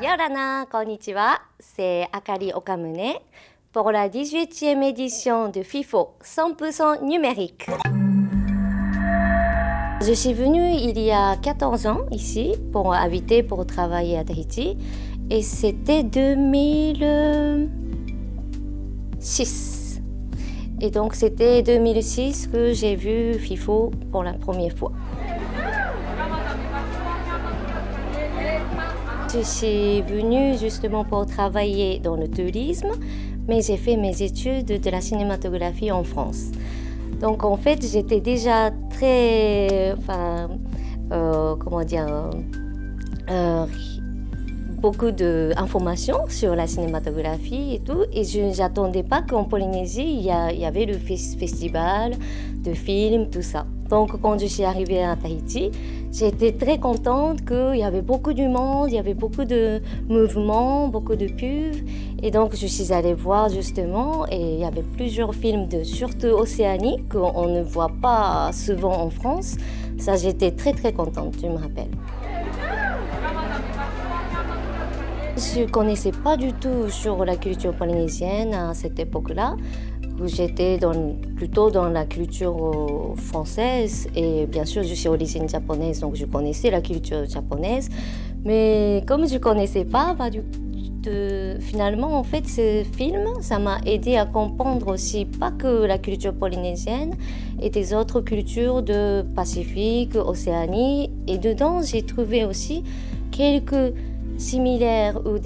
Yorana, konnichiwa, c'est Akari Okamune pour la 18e édition de FIFO 100% numérique. Je suis venue il y a 14 ans ici pour habiter, pour travailler à Tahiti et c'était 2006. Et donc c'était 2006 que j'ai vu FIFO pour la première fois. Je suis venue justement pour travailler dans le tourisme, mais j'ai fait mes études de la cinématographie en France. Donc en fait, j'étais déjà très, beaucoup d'informations sur la cinématographie et tout. Et je n'attendais pas qu'en Polynésie, il y avait le festival de films, tout ça. Donc quand je suis arrivée à Tahiti, j'étais très contente qu'il y avait beaucoup de monde, il y avait beaucoup de mouvements, beaucoup de pubs. Et donc je suis allée voir justement, et il y avait plusieurs films, surtout océaniques, qu'on ne voit pas souvent en France. Ça, j'étais très très contente, je me rappelle. Je ne connaissais pas du tout sur la culture polynésienne à cette époque-là. J'étais plutôt dans la culture française et bien sûr je suis d'origine japonaise donc je connaissais la culture japonaise. Mais comme je ne connaissais pas, finalement en fait ce film ça m'a aidé à comprendre aussi pas que la culture polynésienne et des autres cultures de Pacifique, Océanie. Et dedans j'ai trouvé aussi quelques similaires ou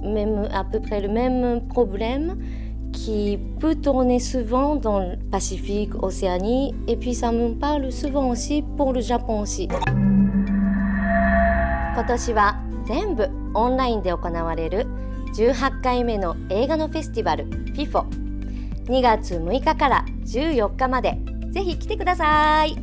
même à peu près le même problème qui peut tourner souvent dans le Pacifique, Océanie, et puis ça me parle souvent aussi pour le Japon aussi. 今年は全部オンラインで行われる18回目の映画のフェスティバル FIFO。2月6日から14日までぜひ来てください。